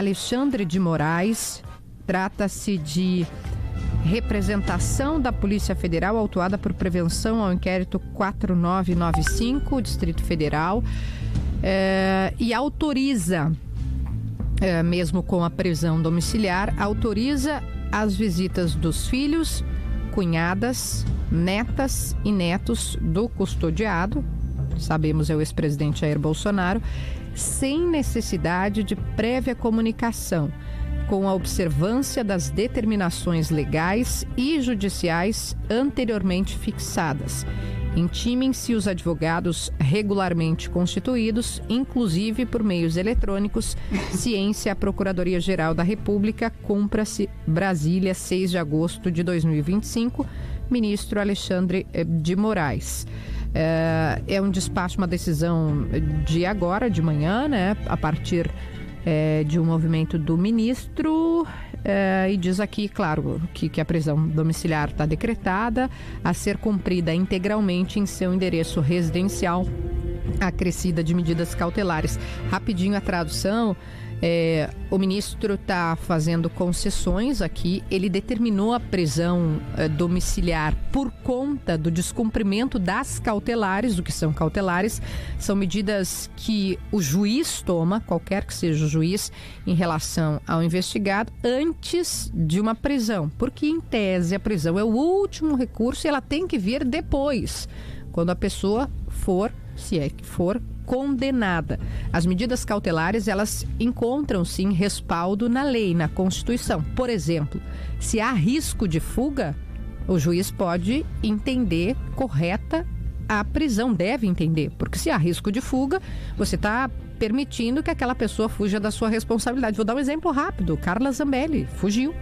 Alexandre de Moraes. Trata-se de representação da Polícia Federal autuada por prevenção ao inquérito 4995, Distrito Federal, e autoriza, mesmo com a prisão domiciliar, autoriza as visitas dos filhos, cunhadas, netas e netos do custodiado, sabemos é o ex-presidente Jair Bolsonaro, sem necessidade de prévia comunicação, com a observância das determinações legais e judiciais anteriormente fixadas. Intimem-se os advogados regularmente constituídos, inclusive por meios eletrônicos. Ciência, a Procuradoria-Geral da República, cumpra-se Brasília, 6 de agosto de 2025, ministro Alexandre de Moraes. É um despacho, uma decisão de agora, de manhã, né, a partir de um movimento do ministro, e diz aqui, claro, que a prisão domiciliar está decretada a ser cumprida integralmente em seu endereço residencial, acrescida de medidas cautelares. Rapidinho a tradução. O ministro está fazendo concessões aqui. Ele determinou a prisão domiciliar por conta do descumprimento das cautelares. O que são cautelares? São medidas que o juiz toma, qualquer que seja o juiz, em relação ao investigado antes de uma prisão. Porque, em tese, a prisão é o último recurso e ela tem que vir depois, quando a pessoa for, se é que for, condenada. As medidas cautelares, elas encontram, sim, respaldo na lei, na Constituição. Por exemplo, se há risco de fuga, o juiz pode entender correta a prisão, deve entender, porque se há risco de fuga, você está permitindo que aquela pessoa fuja da sua responsabilidade. Vou dar um exemplo rápido. Carla Zambelli fugiu.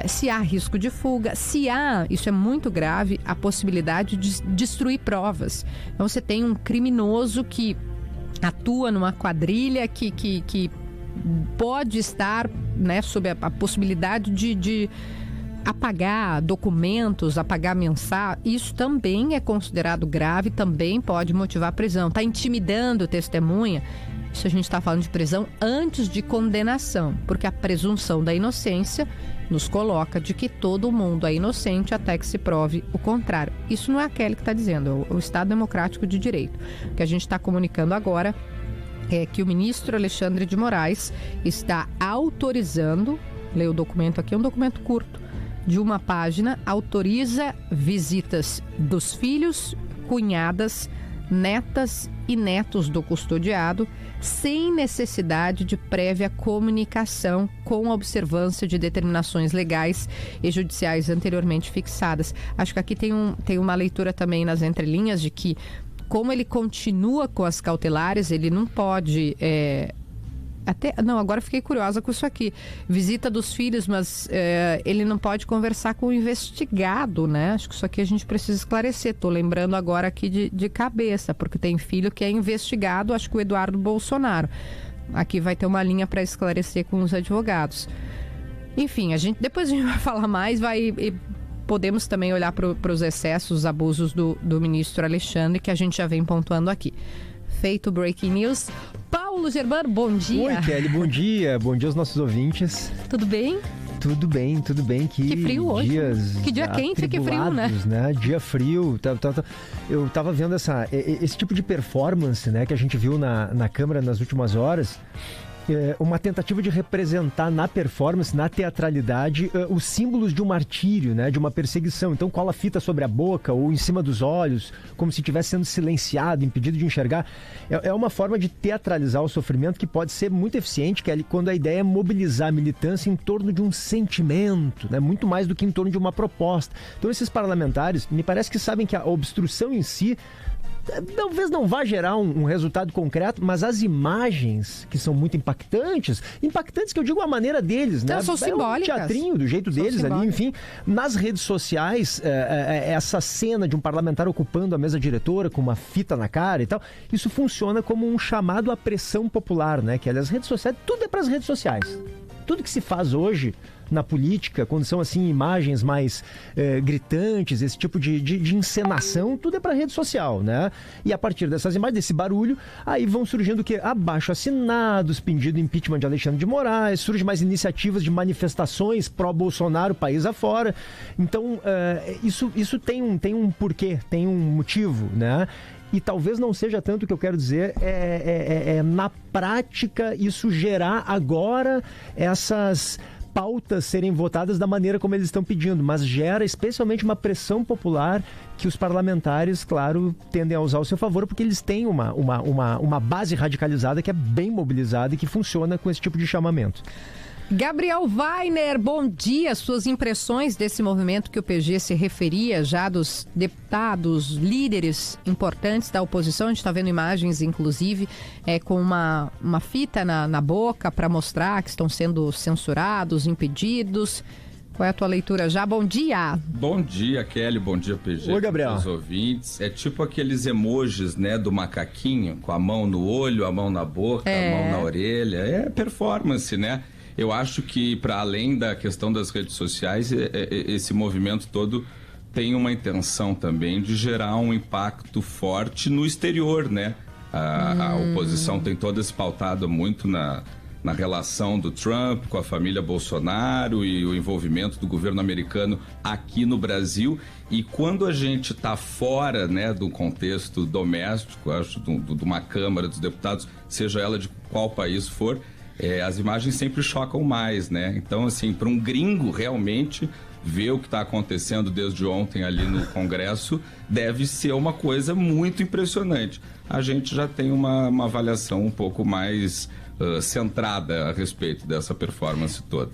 Se há risco de fuga, se há, isso é muito grave, a possibilidade de destruir provas. Então você tem um criminoso que atua numa quadrilha que pode estar, né, sob a possibilidade de apagar documentos, apagar mensagem. Isso também é considerado grave, também pode motivar a prisão. Está intimidando testemunha. Isso a gente está falando de prisão antes de condenação, porque a presunção da inocência nos coloca de que todo mundo é inocente até que se prove o contrário. Isso não é aquele que está dizendo, é o Estado Democrático de Direito. O que a gente está comunicando agora é que o ministro Alexandre de Moraes está autorizando, leia o documento aqui, é um documento curto, de uma página, autoriza visitas dos filhos, cunhadas, netas e netos do custodiado, sem necessidade de prévia comunicação, com a observância de determinações legais e judiciais anteriormente fixadas. Acho que aqui tem uma leitura também nas entrelinhas de que, como ele continua com as cautelares, ele não pode... agora fiquei curiosa com isso aqui. Visita dos filhos, mas ele não pode conversar com o investigado, né? Acho que isso aqui a gente precisa esclarecer. Tô lembrando agora aqui de cabeça, porque tem filho que é investigado, acho que o Eduardo Bolsonaro. Aqui vai ter uma linha para esclarecer com os advogados. Enfim, depois a gente vai falar mais, e podemos também olhar para os excessos, os abusos do ministro Alexandre, que a gente já vem pontuando aqui. Feito o Breaking News. Paulo Germano, bom dia. Oi, Kelly, bom dia. Bom dia aos nossos ouvintes. Tudo bem? Tudo bem, tudo bem. Que frio hoje. Que dia quente, que frio, né? Dia frio. Eu tava vendo esse tipo de performance, né, que a gente viu na Câmara nas últimas horas. Uma tentativa de representar na performance, na teatralidade, os símbolos de um martírio, né, de uma perseguição. Então cola fita sobre a boca ou em cima dos olhos, como se estivesse sendo silenciado, impedido de enxergar. É uma forma de teatralizar o sofrimento que pode ser muito eficiente, que é quando a ideia é mobilizar a militância em torno de um sentimento, né, muito mais do que em torno de uma proposta. Então esses parlamentares, me parece que sabem que a obstrução em si talvez não vá gerar um resultado concreto, mas as imagens, que são muito impactantes que eu digo a maneira deles, né? São simbólicas. Um teatrinho do jeito deles simbólicas ali, enfim. Nas redes sociais, essa cena de um parlamentar ocupando a mesa diretora com uma fita na cara e tal, isso funciona como um chamado à pressão popular, né? Que, aliás, as redes sociais, tudo é para as redes sociais. Tudo que se faz hoje na política, quando são assim imagens mais gritantes, esse tipo de encenação, tudo é para rede social, né? E a partir dessas imagens, desse barulho, aí vão surgindo o quê? Abaixo-assinados, pedido impeachment de Alexandre de Moraes, surgem mais iniciativas de manifestações pró-Bolsonaro, país afora. Então, isso tem um porquê, tem um motivo, né? E talvez não seja tanto o que eu quero dizer, na prática isso gerar agora essas pautas serem votadas da maneira como eles estão pedindo, mas gera especialmente uma pressão popular que os parlamentares, claro, tendem a usar ao seu favor, porque eles têm uma base radicalizada que é bem mobilizada e que funciona com esse tipo de chamamento. Gabriel Weiner, bom dia. Suas impressões desse movimento que o PG se referia, já dos deputados, líderes importantes da oposição. A gente está vendo imagens, inclusive, com uma fita na boca para mostrar que estão sendo censurados, impedidos. Qual é a tua leitura já? Bom dia. Bom dia, Kelly. Bom dia, PG. Oi, Gabriel. Os ouvintes. É tipo aqueles emojis, né, do macaquinho, com a mão no olho, a mão na boca, a mão na orelha. É performance, né? Eu acho que, para além da questão das redes sociais, esse movimento todo tem uma intenção também de gerar um impacto forte no exterior, né? A oposição tem toda se pautado muito na relação do Trump com a família Bolsonaro e o envolvimento do governo americano aqui no Brasil. E quando a gente está fora, né, do contexto doméstico, acho, de uma Câmara dos Deputados, seja ela de qual país for, as imagens sempre chocam mais, né? Então, assim, para um gringo realmente ver o que está acontecendo desde ontem ali no Congresso deve ser uma coisa muito impressionante. A gente já tem uma avaliação um pouco mais centrada a respeito dessa performance toda.